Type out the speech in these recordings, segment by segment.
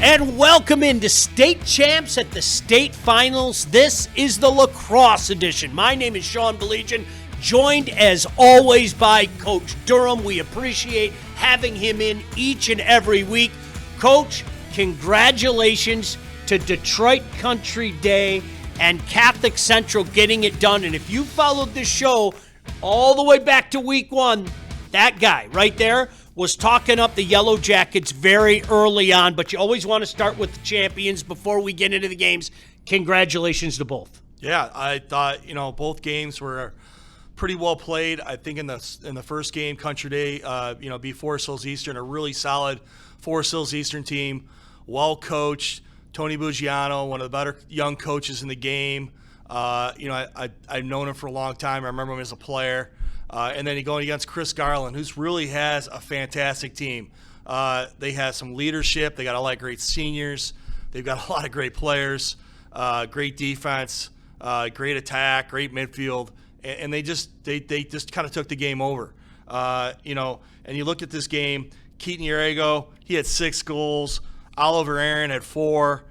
And welcome into State Champs at the State Finals. This is the lacrosse edition. My name is Sean Belegian, joined as always by Coach Durham. We appreciate having him in each and every week. Coach, congratulations to Detroit Country Day and Catholic Central getting it done. And if you followed this show all the way back to week one, that guy right there was talking up the Yellow Jackets very early on, but you always want to start with the champions before we get into the games. Congratulations to both. Yeah, I thought, both games were pretty well played. I think in the first game, Country Day, beat Forest Hills Eastern, a really solid Forest Hills Eastern team, well coached. Tony Bugiano, one of the better young coaches in the game. I've known him for a long time. I remember him as a player. And then you go against Chris Garland, who really has a fantastic team. They have some leadership. They got a lot of great seniors. They've got a lot of great players, great defense, great attack, great midfield, and they just kind of took the game over. And you look at this game, Keaton Urego, he had 6 goals. Oliver Aaron had 4.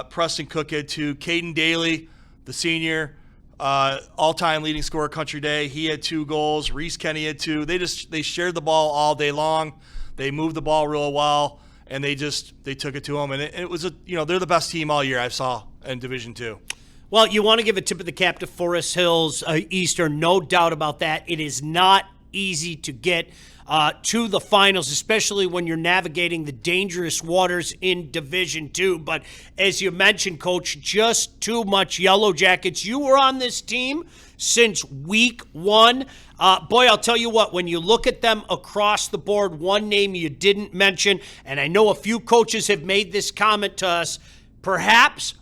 Preston Cook had 2. Caden Daly, the senior, all-time leading scorer Country Day, he had 2 goals. Reese Kenny had 2. They shared the ball all day long. They moved the ball real well, and they took it to them. And it was they're the best team all year I saw in Division II. Well, you want to give a tip of the cap to Forest Hills Eastern, no doubt about that. It is not easy to get to the finals, especially when you're navigating the dangerous waters in Division II. But as you mentioned, Coach, just too much Yellow Jackets. You were on this team since week 1. Boy, I'll tell you what, when you look at them across the board, one name you didn't mention, and I know a few coaches have made this comment to us, perhaps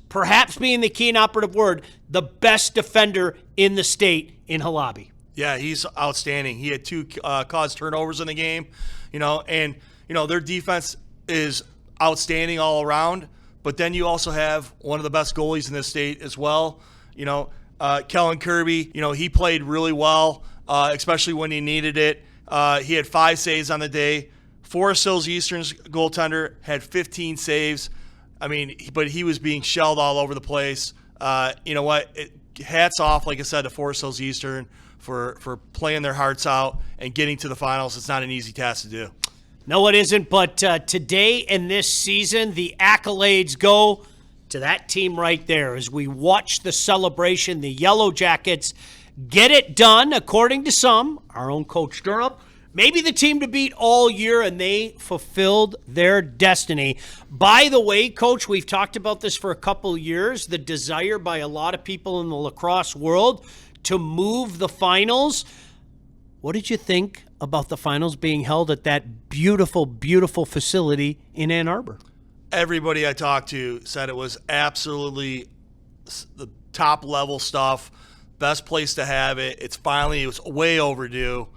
being the key and operative word, the best defender in the state in Halabi. Yeah, he's outstanding. He had 2 caused turnovers in the game, and their defense is outstanding all around. But then you also have one of the best goalies in this state as well. Kellen Kirby, he played really well, especially when he needed it. He had 5 saves on the day. Forest Hills Eastern's goaltender had 15 saves. But he was being shelled all over the place. Hats off, like I said, to Forest Hills Eastern for playing their hearts out and getting to the finals. It's not an easy task to do. No, it isn't, but today and this season, the accolades go to that team right there. As we watch the celebration, the Yellow Jackets get it done, according to some, our own Coach Durham, maybe the team to beat all year, and they fulfilled their destiny. By the way, Coach, we've talked about this for a couple years, the desire by a lot of people in the lacrosse world to move the finals. What did you think about the finals being held at that beautiful, beautiful facility in Ann Arbor? Everybody I talked to said it was absolutely the top-level stuff, best place to have it. It was way overdue.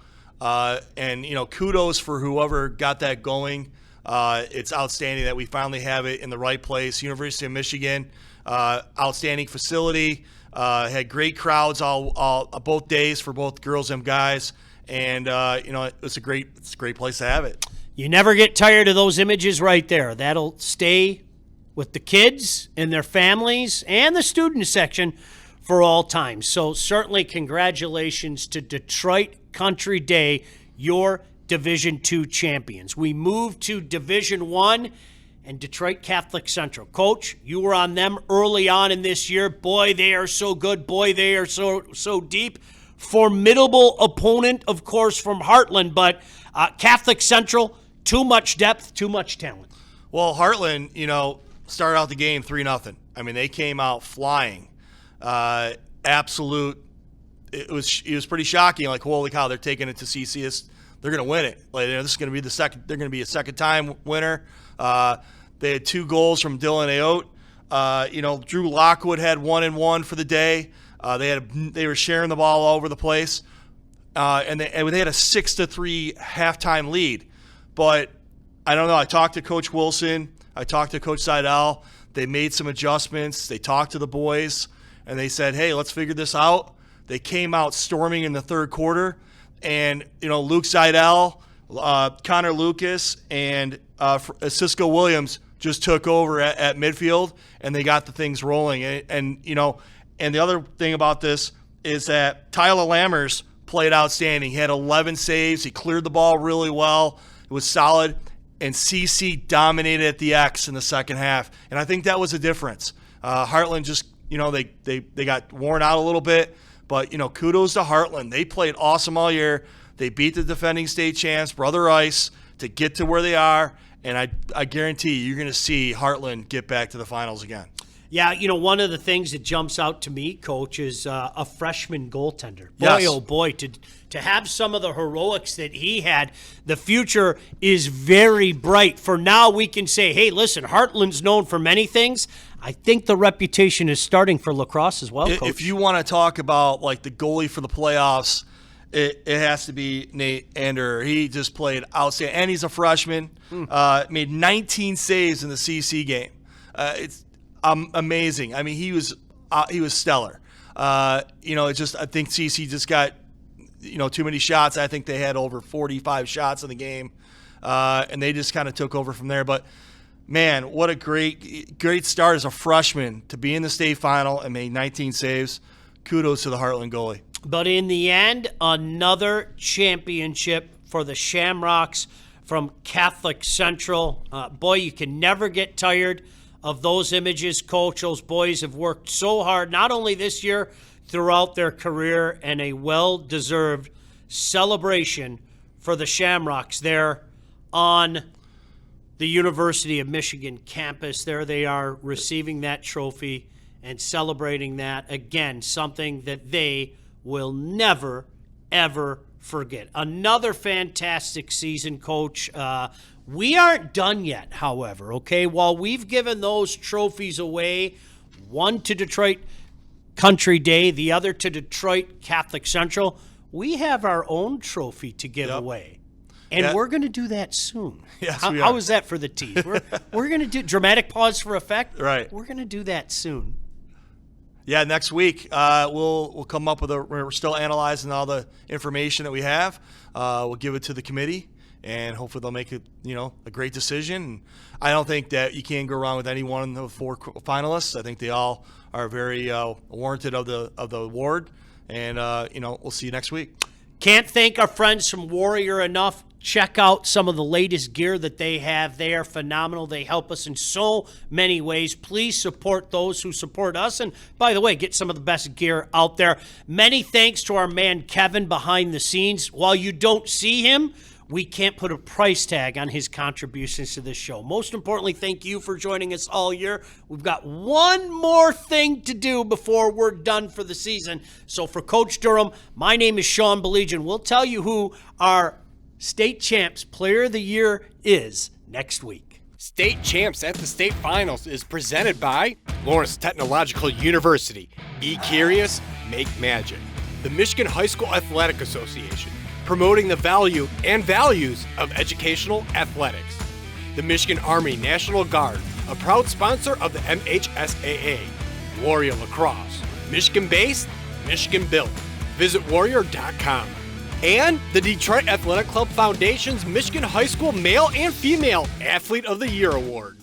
And kudos for whoever got that going. It's outstanding that we finally have it in the right place. University of Michigan, outstanding facility. Had great crowds all both days for both girls and guys, and it's a great place to have it. You never get tired of those images right there. That'll stay with the kids and their families and the student section for all time. So certainly congratulations to Detroit Country Day, your Division II champions. We move to Division I and Detroit Catholic Central. Coach, you were on them early on in this year. Boy, they are so good. Boy, they are so deep. Formidable opponent, of course, from Heartland, but Catholic Central, too much depth, too much talent. Well, Heartland, started out the game 3-0. They came out flying. Absolute. It was pretty shocking. Like, holy cow, they're taking it to CCS. They're going to win it. This is going to be they're going to be a second-time winner. They had 2 goals from Dylan Ayotte. Drew Lockwood had 1-1 for the day. They were sharing the ball all over the place, and they had a 6-3 halftime lead. But I don't know. I talked to Coach Wilson. I talked to Coach Seidel. They made some adjustments. They talked to the boys, and they said, "Hey, let's figure this out." They came out storming in the third quarter, and Luke Seidel, Connor Lucas, and Cisco Williams just took over at midfield, and they got the things rolling. And the other thing about this is that Tyler Lammers played outstanding. He had 11 saves. He cleared the ball really well. It was solid. And CC dominated at the X in the second half. And I think that was a difference. Heartland just, they got worn out a little bit. But, kudos to Heartland. They played awesome all year. They beat the defending state champs, Brother Ice, to get to where they are. And I guarantee you're going to see Heartland get back to the finals again. Yeah, one of the things that jumps out to me, Coach, is a freshman goaltender. Boy, yes. Oh boy, to have some of the heroics that he had, the future is very bright. For now, we can say, hey, listen, Heartland's known for many things. I think the reputation is starting for lacrosse as well, Coach. If you want to talk about, the goalie for the playoffs, it has to be Nate Ander. He just played outstanding. And he's a freshman. Made 19 saves in the CC game. It's amazing. I mean, he was stellar. I think CC just got too many shots. I think they had over 45 shots in the game, and they just kind of took over from there. But man, what a great start as a freshman to be in the state final and made 19 saves. Kudos to the Heartland goalie. But in the end, another championship for the Shamrocks from Catholic Central. Boy, you can never get tired of those images, Coach. Those boys have worked so hard, not only this year, throughout their career, and a well-deserved celebration for the Shamrocks there on the University of Michigan campus. There they are receiving that trophy and celebrating that. Again, something that they will never, ever forget. Another fantastic season, Coach. We aren't done yet, however, okay? While we've given those trophies away, one to Detroit Country Day, the other to Detroit Catholic Central, we have our own trophy to give away. And we're going to do that soon. Yes, how is that for the tease? We're going to do dramatic pause for effect. Right. We're going to do that soon. Yeah, next week we'll come up with we're still analyzing all the information that we have. We'll give it to the committee, and hopefully they'll make it, a great decision. I don't think that you can go wrong with any one of the 4 finalists. I think they all are very warranted of the award, and we'll see you next week. Can't thank our friends from Warrior enough. Check out some of the latest gear that they have. They are phenomenal. They help us in so many ways. Please support those who support us. And by the way, get some of the best gear out there. Many thanks to our man Kevin behind the scenes. While you don't see him, we can't put a price tag on his contributions to this show. Most importantly, thank you for joining us all year. We've got one more thing to do before we're done for the season. So for Coach Durham, my name is Sean Belegian. We'll tell you who our State Champs Player of the Year is next week. State Champs at the State Finals is presented by Lawrence Technological University. Be curious, make magic. The Michigan High School Athletic Association, promoting the value and values of educational athletics. The Michigan Army National Guard, a proud sponsor of the MHSAA. Warrior Lacrosse, Michigan-based, Michigan-built. Visit warrior.com. And the Detroit Athletic Club Foundation's Michigan High School Male and Female Athlete of the Year Award.